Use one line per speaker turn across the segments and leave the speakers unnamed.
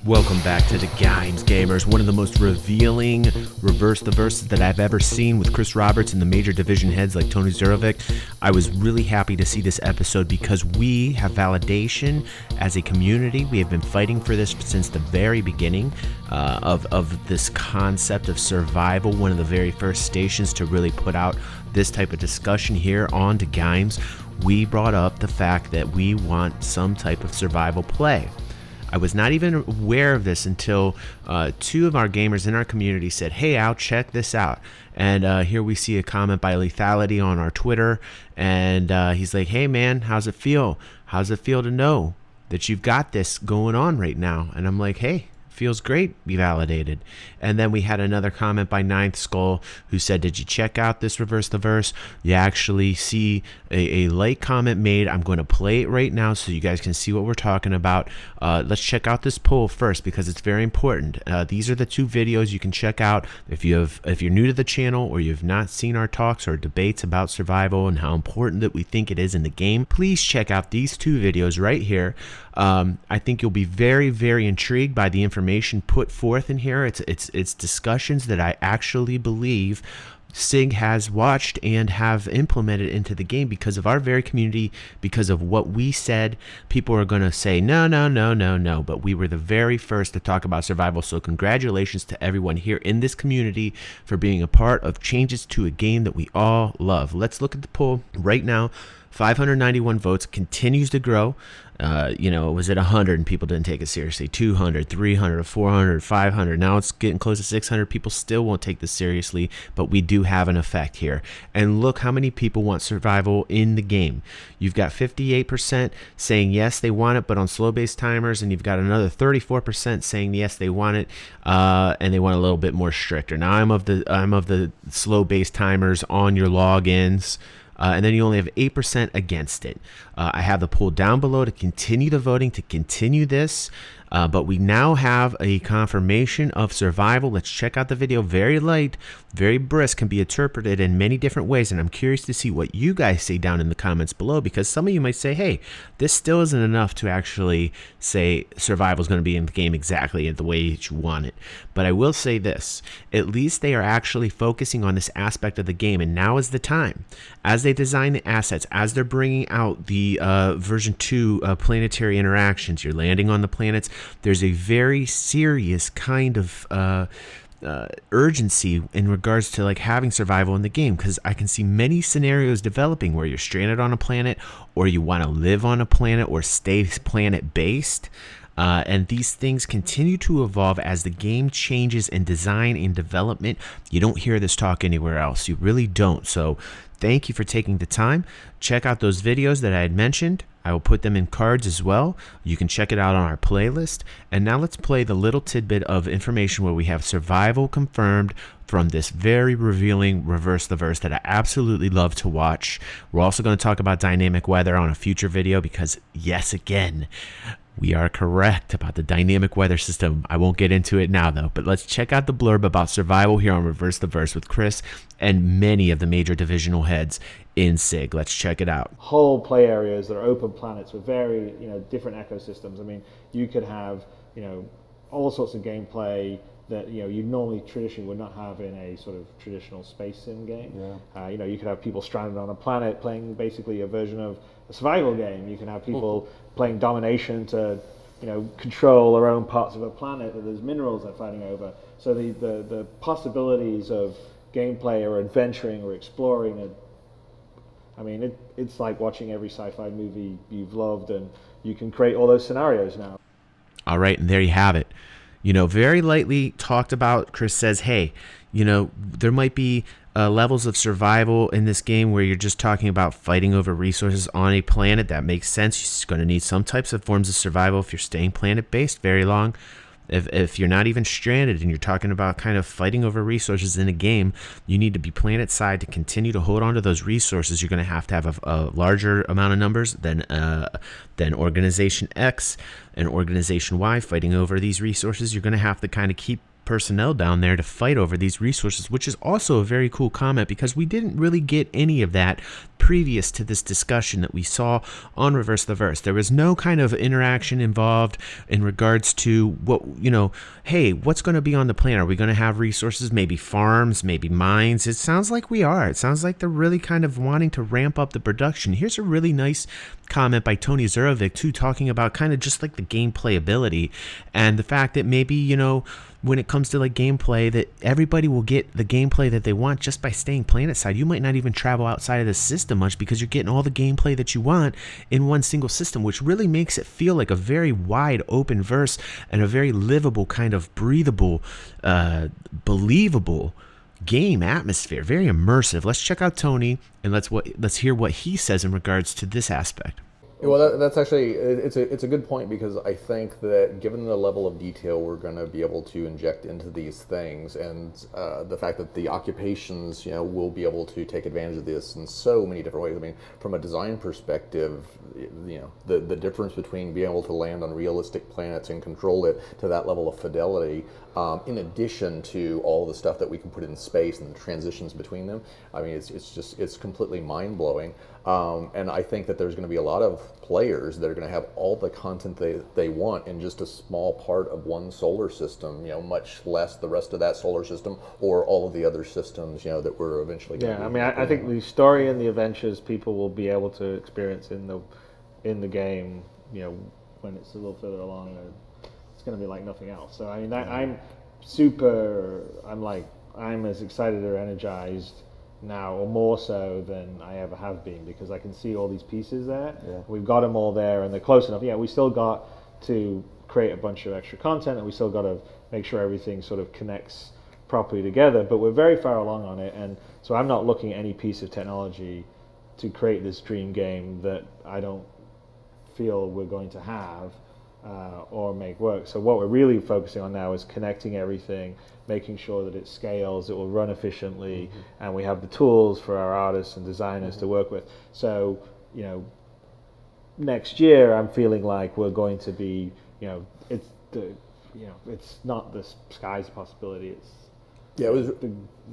Welcome back to the Gaimerz, one of the most revealing reverse the verses that I've ever seen with Chris Roberts and the major division heads like Tony Zurovic. I was really happy to see this episode because we have validation as a community. We have been fighting for this since the very beginning of this concept of survival, one of the very first stations to really put out this type of discussion here on the Gaimerz. We brought up the fact that we want some type of survival play. I was not even aware of this until two of our gamers in our community said, "Hey, Al, check this out." And here we see a comment by Lethality on our Twitter. And he's like, "Hey, man, how's it feel? How's it feel to know that you've got this going on right now?" And I'm like, "Hey, feels great, be validated." And then we had another comment by Ninth Skull who said, "Did you check out this reverse the verse?" You actually see a like comment made. I'm going to play it right now so you guys can see what we're talking about. Let's check out this poll first because it's very important. These are the two videos you can check out if you're new to the channel or you've not seen our talks or debates about survival and how important that we think it is in the game. Please check out these two videos right here. I think you'll be very, very intrigued by the information put forth in here. It's discussions that I actually believe SIG has watched and have implemented into the game because of our very community, because of what we said. People are going to say, no, but we were the very first to talk about survival. So congratulations to everyone here in this community for being a part of changes to a game that we all love. Let's look at the poll right now. 591 votes, continues to grow. It was at 100 and people didn't take it seriously. 200, 300, 400, 500. Now it's getting close to 600. People still won't take this seriously, but we do have an effect here. And look how many people want survival in the game. You've got 58% saying yes, they want it, but on slow-based timers, and you've got another 34% saying yes, they want it, and they want a little bit more stricter. Now I'm of the slow-based timers on your logins. And then you only have 8% against it. I have the poll down below to continue the voting, to continue this. But we now have a confirmation of survival. Let's check out the video. Very light, very brisk, can be interpreted in many different ways. And I'm curious to see what you guys say down in the comments below, because some of you might say, hey, this still isn't enough to actually say survival is going to be in the game exactly the way that you want it. But I will say this, at least they are actually focusing on this aspect of the game. And now is the time. As they design the assets, as they're bringing out the version 2 planetary interactions, you're landing on the planets, there's a very serious kind of urgency in regards to like having survival in the game, because I can see many scenarios developing where you're stranded on a planet, or you want to live on a planet or stay planet based. And these things continue to evolve as the game changes in design and development. You don't hear this talk anywhere else. You really don't. So thank you for taking the time. Check out those videos that I had mentioned. I will put them in cards as well. You can check it out on our playlist. And now let's play the little tidbit of information where we have survival confirmed from this very revealing reverse the verse that I absolutely love to watch. We're also going to talk about dynamic weather on a future video because, yes, again, we are correct about the dynamic weather system. I won't get into it now, though, but let's check out the blurb about survival here on Reverse the Verse with Chris and many of the major divisional heads in SIG. Let's check it out.
Whole play areas that are open planets with very, different ecosystems. I mean, you could have, all sorts of gameplay that you normally traditionally would not have in a sort of traditional space sim game. Yeah. You could have people stranded on a planet playing basically a version of a survival game. You can have people playing domination to control their own parts of a planet that there's minerals they're fighting over. So the possibilities of gameplay or adventuring or exploring it's like watching every sci-fi movie you've loved, and you can create all those scenarios now.
All right, and there you have it. Very lightly talked about. Chris says, hey, there might be levels of survival in this game where you're just talking about fighting over resources on a planet. That makes sense. You're going to need some types of forms of survival if you're staying planet-based very long. If you're not even stranded and you're talking about kind of fighting over resources in a game, you need to be planet side to continue to hold on to those resources. You're going to have a larger amount of numbers than Organization X and Organization Y fighting over these resources. You're going to have to kind of keep personnel down there to fight over these resources, which is also a very cool comment because we didn't really get any of that previous to this discussion that we saw on Reverse the Verse. There was no kind of interaction involved in regards to what, hey, what's going to be on the planet? Are we going to have resources, maybe farms, maybe mines? It sounds like we are. It sounds like they're really kind of wanting to ramp up the production. Here's a really nice comment by Tony Zurovic too, talking about kind of just like the gameplay ability and the fact that maybe, when it comes to like gameplay, that everybody will get the gameplay that they want just by staying planet side. You might not even travel outside of the system much because you're getting all the gameplay that you want in one single system, which really makes it feel like a very wide open verse and a very livable, kind of breathable, believable game atmosphere. Very immersive. Let's check out Tony and let's hear what he says in regards to this aspect.
Well, that's actually, it's a good point, because I think that given the level of detail we're going to be able to inject into these things, and the fact that the occupations, will be able to take advantage of this in so many different ways. I mean, from a design perspective, the difference between being able to land on realistic planets and control it to that level of fidelity, in addition to all the stuff that we can put in space and the transitions between them. I mean, it's completely mind-blowing. And I think that there's going to be a lot of players that are going to have all the content they want in just a small part of one solar system, much less the rest of that solar system or all of the other systems, that we're eventually going to
I mean, I think the story and the adventures people will be able to experience in the game, when it's a little further along, it's going to be like nothing else. So, I mean, I'm as excited or energized now, or more so than I ever have been, because I can see all these pieces there. Yeah. We've got them all there, and they're close enough. Yeah, we still got to create a bunch of extra content, and we still got to make sure everything sort of connects properly together, but we're very far along on it, and so I'm not looking at any piece of technology to create this dream game that I don't feel we're going to have or make work. So what we're really focusing on now is connecting everything, making sure that it scales, it will run efficiently, and we have the tools for our artists and designers to work with. So, next year I'm feeling like we're going to be, it's not the sky's a possibility. It's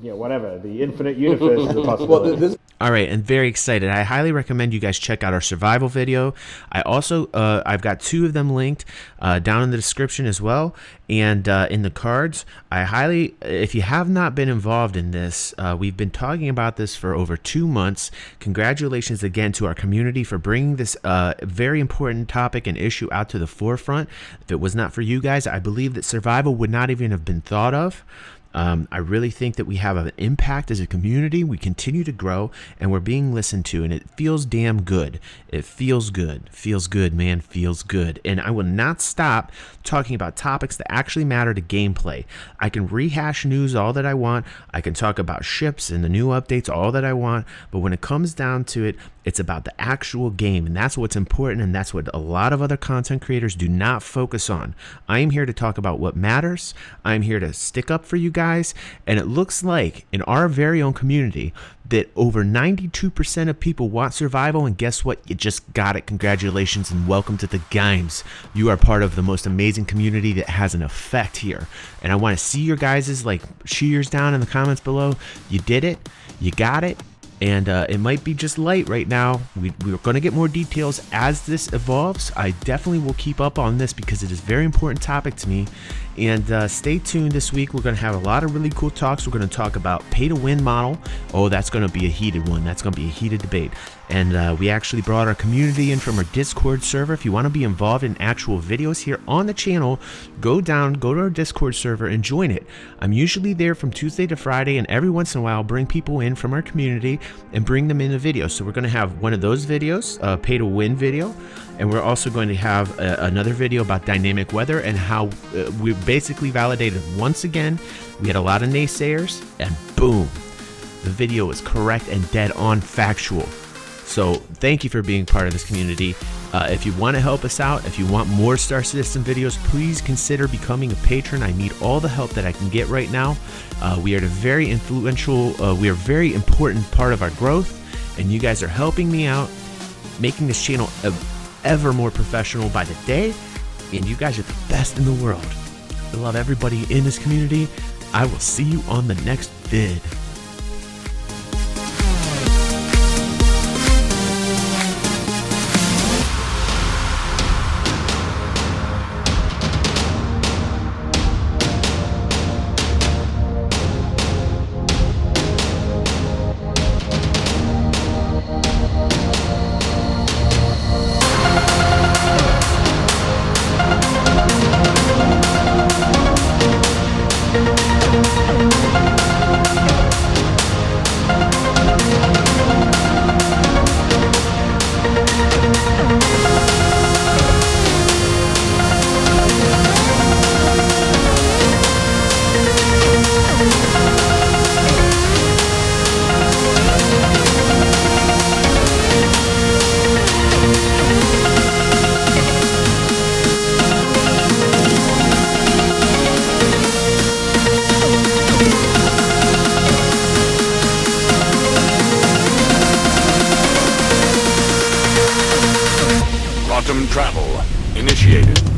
whatever, the infinite universe is a possibility.
All right, and very excited. I highly recommend you guys check out our survival video. I also, I've got 2 of them linked down in the description as well, and in the cards. If you have not been involved in this, we've been talking about this for over 2 months. Congratulations again to our community for bringing this very important topic and issue out to the forefront. If it was not for you guys, I believe that survival would not even have been thought of. I really think that we have an impact as a community. We continue to grow, and we're being listened to, and it feels damn good. It feels good. Feels good, man. Feels good. And I will not stop talking about topics that actually matter to gameplay. I can rehash news all that I want. I can talk about ships and the new updates all that I want. But when it comes down to it, it's about the actual game, and that's what's important, and that's what a lot of other content creators do not focus on. I am here to talk about what matters. I'm here to stick up for you guys, and it looks like in our very own community that over 92% of people want survival, and guess what? You just got it. Congratulations and welcome to the Gaimerz. You are part of the most amazing community that has an effect here, and I want to see your guys' cheers down in the comments below. You did it. You got it. And it might be just light right now. We're going to get more details as this evolves. I definitely will keep up on this because it is a very important topic to me. And stay tuned this week. We're going to have a lot of really cool talks. We're going to talk about pay-to-win model. Oh, that's going to be a heated one. That's going to be a heated debate. And we actually brought our community in from our Discord server. If you want to be involved in actual videos here on the channel, go to our Discord server and join it. I'm usually there from Tuesday to Friday, and every once in a while I'll bring people in from our community and bring them in a video. So we're going to have one of those videos, a pay-to-win video, and we're also going to have another video about dynamic weather and how we basically validated once again. We had a lot of naysayers, and boom, the video was correct and dead on factual. So thank you for being part of this community. If you want to help us out, if you want more Star System videos, please consider becoming a patron. I need all the help that I can get right now. We are a very influential, we are a very important part of our growth, and you guys are helping me out, making this channel ever more professional by the day, and you guys are the best in the world. I love everybody in this community. I will see you on the next vid.
Quantum travel initiated.